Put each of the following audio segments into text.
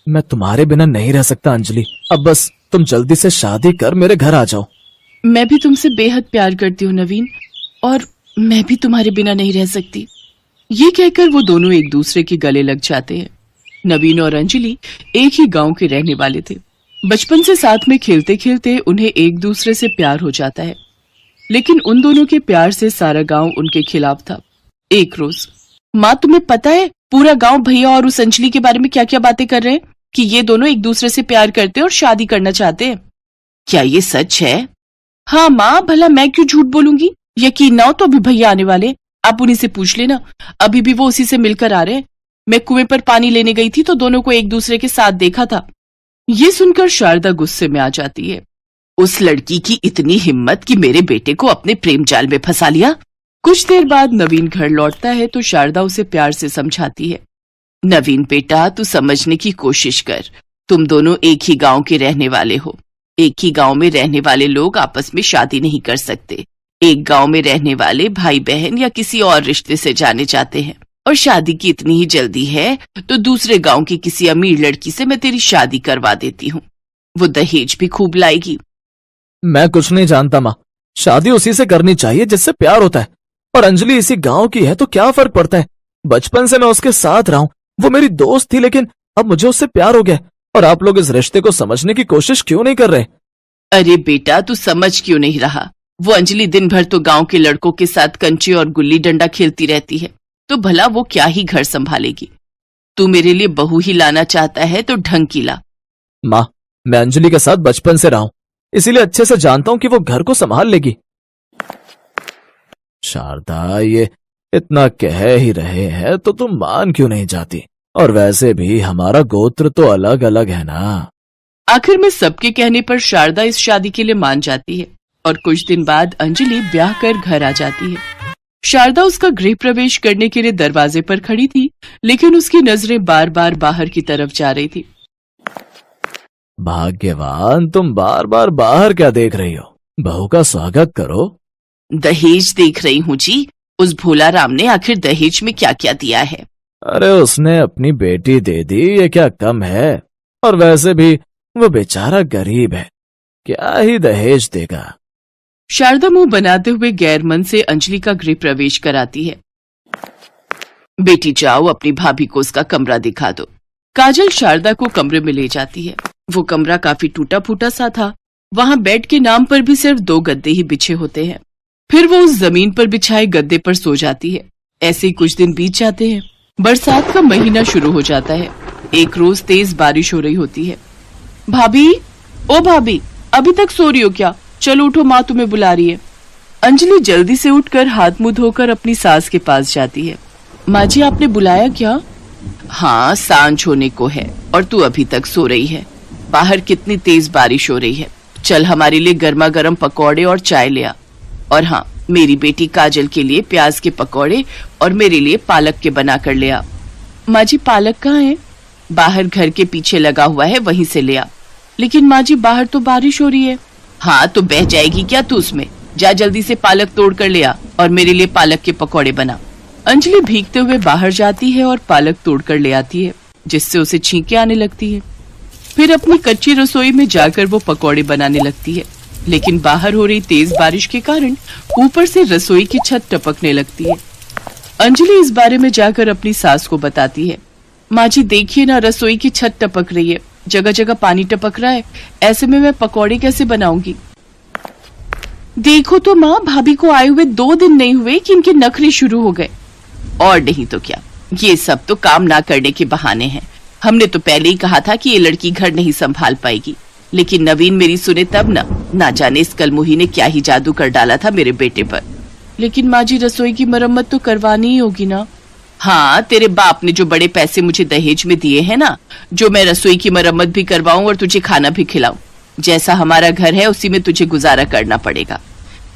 मैं तुम्हारे बिना नहीं रह सकता अंजलि। अब बस तुम जल्दी से शादी कर मेरे घर आ जाओ। मैं भी तुमसे बेहद प्यार करती हूँ नवीन, और मैं भी तुम्हारे बिना नहीं रह सकती। ये कहकर वो दोनों एक दूसरे के गले लग जाते हैं। नवीन और अंजलि एक ही गांव के रहने वाले थे। बचपन से साथ में खेलते खेलते उन्हें एक दूसरे से प्यार हो जाता है, लेकिन उन दोनों के प्यार से सारा गांव उनके खिलाफ था। एक रोज, माँ तुम्हें पता है पूरा गांव भैया और उस अंजलि के बारे में क्या क्या बातें कर रहे हैं कि ये दोनों एक दूसरे से प्यार करते हैं और शादी करना चाहते हैं। क्या ये सच है? हाँ माँ, भला मैं क्यों झूठ बोलूंगी। यकीन ना हो तो अभी भैया आने वाले, आप उन्हीं से पूछ लेना। अभी भी वो उसी से मिलकर आ रहे हैं। मैं कुएं पर पानी लेने गई थी तो दोनों को एक दूसरे के साथ देखा था। ये सुनकर शारदा गुस्से में आ जाती है। उस लड़की की इतनी हिम्मत कि मेरे बेटे को अपने प्रेम जाल में फंसा लिया। कुछ देर बाद नवीन घर लौटता है तो शारदा उसे प्यार से समझाती है। नवीन बेटा, तू समझने की कोशिश कर। तुम दोनों एक ही गांव के रहने वाले हो। एक ही गांव में रहने वाले लोग आपस में शादी नहीं कर सकते। एक गांव में रहने वाले भाई बहन या किसी और रिश्ते से जाने चाहते हैं, और शादी की इतनी ही जल्दी है तो दूसरे गांव की किसी अमीर लड़की से मैं तेरी शादी करवा देती हूँ। वो दहेज भी खूब लाएगी। मैं कुछ नहीं जानता माँ, शादी उसी से करनी चाहिए जिससे प्यार होता है। और अंजलि इसी गांव की है तो क्या फर्क पड़ता है। बचपन से मैं उसके साथ रहा हूं, वो मेरी दोस्त थी, लेकिन अब मुझे उससे प्यार हो गया। और आप लोग इस रिश्ते को समझने की कोशिश क्यों नहीं कर रहे? अरे बेटा, तू समझ क्यों नहीं रहा? वो अंजलि दिन भर तो गांव के लड़कों के साथ कंचे और गुल्ली डंडा खेलती रहती है, तो भला वो क्या ही घर संभालेगी। तू मेरे लिए बहू ही लाना चाहता है तो ढंग की ला। माँ, मैं अंजलि के साथ बचपन से रहा हूं, इसीलिए अच्छे से जानता हूं कि वो घर को संभाल लेगी। शारदा, ये इतना कह ही रहे हैं तो तुम मान क्यों नहीं जाती? और वैसे भी हमारा गोत्र तो अलग अलग है ना। आखिर में सबके कहने पर शारदा इस शादी के लिए मान जाती है, और कुछ दिन बाद अंजलि ब्याह कर घर आ जाती है। शारदा उसका गृह प्रवेश करने के लिए दरवाजे पर खड़ी थी, लेकिन उसकी नजरें बार बार बाहर की तरफ जा रही थी। भाग्यवान, तुम बार बार बाहर क्या देख रही हो? बहू का स्वागत करो। दहेज देख रही हूँ जी। उस भोला राम ने आखिर दहेज में क्या क्या दिया है? अरे उसने अपनी बेटी दे दी, ये क्या कम है? और वैसे भी वो बेचारा गरीब है, क्या ही दहेज देगा। शारदा मुंह बनाते हुए गैर मन से अंजलि का गृह प्रवेश कराती है। बेटी जाओ, अपनी भाभी को उसका कमरा दिखा दो। काजल शारदा को कमरे में ले जाती है। वो कमरा काफी टूटा फूटा सा था। वहाँ बेड के नाम पर भी सिर्फ 2 गद्दे ही बिछे होते हैं। फिर वो उस जमीन पर बिछाए गद्दे पर सो जाती है। ऐसे ही कुछ दिन बीत जाते हैं। बरसात का महीना शुरू हो जाता है। एक रोज तेज बारिश हो रही होती है। भाभी, ओ भाभी, अभी तक सो रही हो क्या? चलो उठो, माँ तुम्हें बुला रही है। अंजलि जल्दी से उठकर हाथ मुंह धोकर अपनी सास के पास जाती है। माँ जी, आपने बुलाया क्या? हाँ, सांझ होने को है और तू अभी तक सो रही है। बाहर कितनी तेज बारिश हो रही है। चल हमारे लिए गर्मा गर्म पकौड़े और चाय ले आ। और हाँ, मेरी बेटी काजल के लिए प्याज के पकौड़े और मेरे लिए पालक के बना कर ले आ। माँ जी, पालक कहाँ है? बाहर घर के पीछे लगा हुआ है, वहीं से ले आ। लेकिन माँ जी, बाहर तो बारिश हो रही है। हाँ, तो बह जाएगी क्या तू उसमें? जा जल्दी से पालक तोड़ कर ले आ और मेरे लिए पालक के पकौड़े बना। अंजलि भीगते हुए बाहर जाती है और पालक तोड़ कर ले आती है, जिससे उसे छींकें आने लगती है। फिर अपनी कच्ची रसोई में जाकर वो पकौड़े बनाने लगती है, लेकिन बाहर हो रही तेज बारिश के कारण ऊपर से रसोई की छत टपकने लगती है। अंजलि इस बारे में जाकर अपनी सास को बताती है। माँ जी देखिए ना, रसोई की छत टपक रही है, जगह जगह पानी टपक रहा है। ऐसे में मैं पकौड़े कैसे बनाऊंगी? देखो तो माँ, भाभी को आए हुए 2 दिन नहीं हुए कि इनके नखरे शुरू हो गए। और नहीं तो क्या, ये सब तो काम ना करने के बहाने हैं। हमने तो पहले ही कहा था कि ये लड़की घर नहीं संभाल पाएगी, लेकिन नवीन मेरी सुने तब ना जाने इस कलमुही ने क्या ही जादू कर डाला था मेरे बेटे पर। लेकिन माँ जी, रसोई की मरम्मत तो करवानी ही होगी ना? हाँ, तेरे बाप ने जो बड़े पैसे मुझे दहेज में दिए हैं ना, जो मैं रसोई की मरम्मत भी करवाऊं और तुझे खाना भी खिलाऊं। जैसा हमारा घर है उसी में तुझे गुजारा करना पड़ेगा।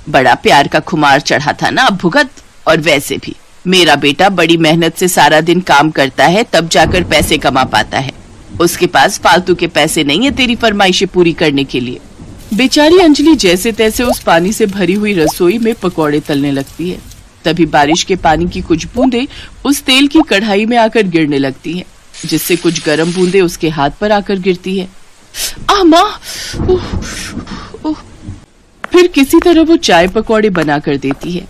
बड़ा प्यार का खुमार चढ़ा था ना, अब भुगत। और वैसे भी मेरा बेटा बड़ी मेहनत से सारा दिन काम करता है, तब जाकर पैसे कमा पाता है। उसके पास फालतू के पैसे नहीं है तेरी फरमाइशें पूरी करने के लिए। बेचारी अंजलि जैसे तैसे उस पानी से भरी हुई रसोई में पकौड़े तलने लगती है। तभी बारिश के पानी की कुछ बूंदें उस तेल की कढ़ाई में आकर गिरने लगती हैं। जिससे कुछ गर्म बूंदें उसके हाथ पर आकर गिरती है। आह माँ! फिर किसी तरह वो चाय पकौड़े बनाकर देती है।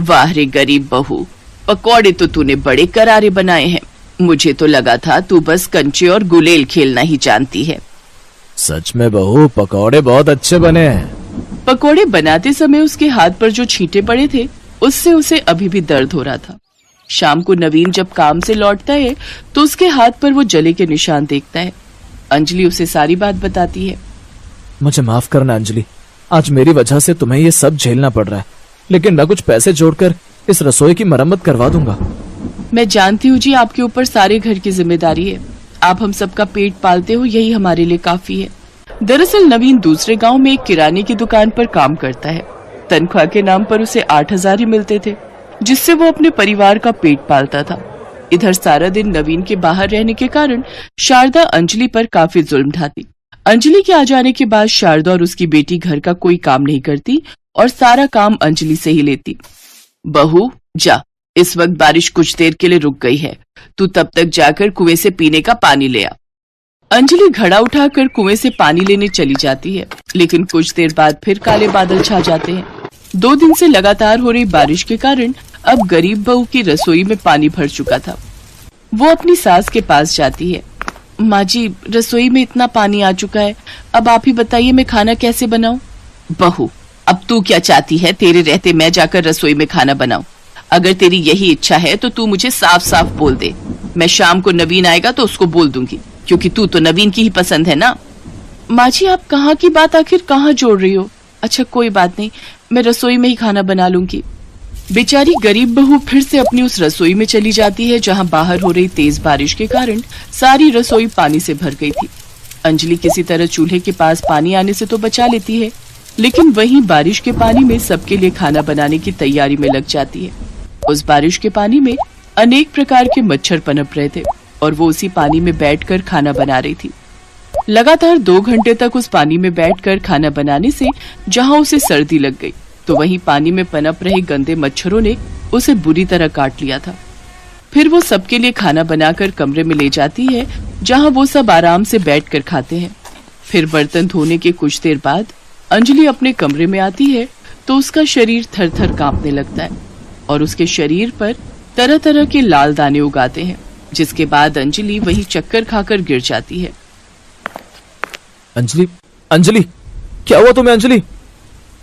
वाह रे गरीब बहू, पकौड़े तो तूने बड़े करारे बनाए हैं। मुझे तो लगा था तू बस कंचे और गुलेल खेलना ही जानती है। सच में बहू, पकौड़े बहुत अच्छे बने हैं। पकौड़े बनाते समय उसके हाथ पर जो छींटे पड़े थे, उससे उसे अभी भी दर्द हो रहा था। शाम को नवीन जब काम से लौटता है तो उसके हाथ पर वो जले के निशान देखता है। अंजलि उसे सारी बात बताती है। मुझे माफ करना अंजलि, आज मेरी वजह से तुम्हें ये सब झेलना पड़ रहा है, लेकिन मैं कुछ पैसे जोड़कर इस रसोई की मरम्मत करवा दूंगा। मैं जानती हूँ जी, आपके ऊपर सारे घर की जिम्मेदारी है। आप हम सबका पेट पालते हो, यही हमारे लिए काफी है। दरअसल नवीन दूसरे गांव में एक किराने की दुकान पर काम करता है। तनख्वाह के नाम पर उसे 8,000 ही मिलते थे, जिससे वो अपने परिवार का पेट पालता था। इधर सारा दिन नवीन के बाहर रहने के कारण शारदा अंजलि पर काफी जुल्म ढाती। अंजलि के आ जाने के बाद शारदा और उसकी बेटी घर का कोई काम नहीं करती और सारा काम अंजलि से ही लेती। बहू जा, इस वक्त बारिश कुछ देर के लिए रुक गई है, तू तब तक जाकर कुएं से पीने का पानी ले आ। अंजलि घड़ा उठाकर कुएं से पानी लेने चली जाती है, लेकिन कुछ देर बाद फिर काले बादल छा जाते हैं। 2 दिन से लगातार हो रही बारिश के कारण अब गरीब बहू की रसोई में पानी भर चुका था। वो अपनी सास के पास जाती है। माँ जी, रसोई में इतना पानी आ चुका है, अब आप ही बताइए मैं खाना कैसे बनाऊं? बहू, अब तू क्या चाहती है तेरे रहते मैं जाकर रसोई में खाना बनाऊं? अगर तेरी यही इच्छा है तो तू मुझे साफ साफ बोल दे। मैं शाम को नवीन आएगा तो उसको बोल दूंगी, क्योंकि तू तो नवीन की ही पसंद है ना। माँ जी, आप कहाँ की बात आखिर कहाँ जोड़ रही हो? अच्छा कोई बात नहीं, मैं रसोई में ही खाना बना लूंगी। बेचारी गरीब बहू फिर से अपनी उस रसोई में चली जाती है, जहाँ बाहर हो रही तेज बारिश के कारण सारी रसोई पानी से भर गई थी। अंजलि किसी तरह चूल्हे के पास पानी आने से तो बचा लेती है, लेकिन वहीं बारिश के पानी में सबके लिए खाना बनाने की तैयारी में लग जाती है। उस बारिश के पानी में अनेक प्रकार के मच्छर पनप रहे थे और वो उसी पानी में बैठकर खाना बना रही थी। लगातार 2 घंटे तक उस पानी में बैठकर खाना बनाने से जहाँ उसे सर्दी लग गई, तो वहीं पानी में पनप रहे गंदे मच्छरों ने उसे बुरी तरह काट लिया था। फिर वो सबके लिए खाना बनाकर कमरे में ले जाती है, जहाँ वो सब आराम से बैठकर खाते हैं। फिर बर्तन धोने के कुछ देर बाद अंजलि अपने कमरे में आती है तो उसका शरीर थर थर कांपने लगता है और उसके शरीर पर तरह तरह के लाल दाने उगाते हैं, जिसके बाद अंजलि वही चक्कर खाकर गिर जाती है। अंजलि, अंजलि, क्या हुआ तुम्हें अंजलि?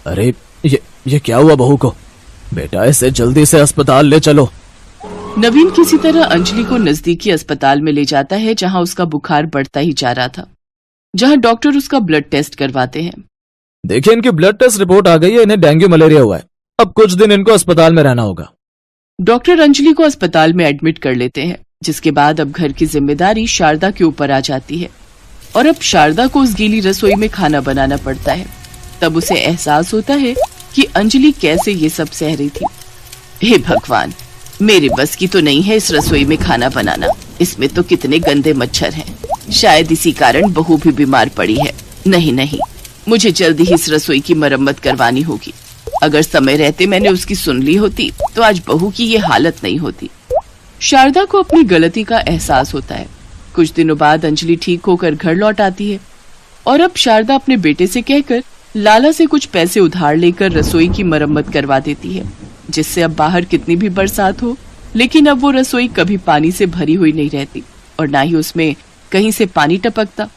अरे ये क्या हुआ बहू को? बेटा इसे जल्दी से अस्पताल ले चलो। नवीन किसी तरह अंजलि को नजदीकी अस्पताल में ले जाता है, जहां उसका बुखार बढ़ता ही जा रहा था, जहां डॉक्टर उसका ब्लड टेस्ट करवाते हैं। देखिए, इनकी ब्लड टेस्ट रिपोर्ट आ गई है, इन्हें डेंगू मलेरिया हुआ है। अब कुछ दिन इनको अस्पताल में रहना होगा। डॉक्टर अंजलि को अस्पताल में एडमिट कर लेते हैं, जिसके बाद अब घर की जिम्मेदारी शारदा के ऊपर आ जाती है और अब शारदा को उस गीली रसोई में खाना बनाना पड़ता है। तब उसे एहसास होता है कि अंजलि कैसे ये सब सह रही थी। हे भगवान, मेरे बस की तो नहीं है इस रसोई में खाना बनाना। इसमें तो कितने गंदे मच्छर हैं। शायद इसी कारण बहू भी बीमार पड़ी है। नहीं, मुझे जल्दी ही इस रसोई की मरम्मत करवानी होगी। अगर समय रहते मैंने उसकी सुन ली होती तो आज बहू की ये हालत नहीं होती। शारदा को अपनी गलती का एहसास होता है। कुछ दिनों बाद अंजलि ठीक होकर घर लौट आती है और अब शारदा अपने बेटे से कहकर लाला से कुछ पैसे उधार लेकर रसोई की मरम्मत करवा देती है, जिससे अब बाहर कितनी भी बरसात हो, लेकिन अब वो रसोई कभी पानी से भरी हुई नहीं रहती और ना ही उसमें कहीं से पानी टपकता।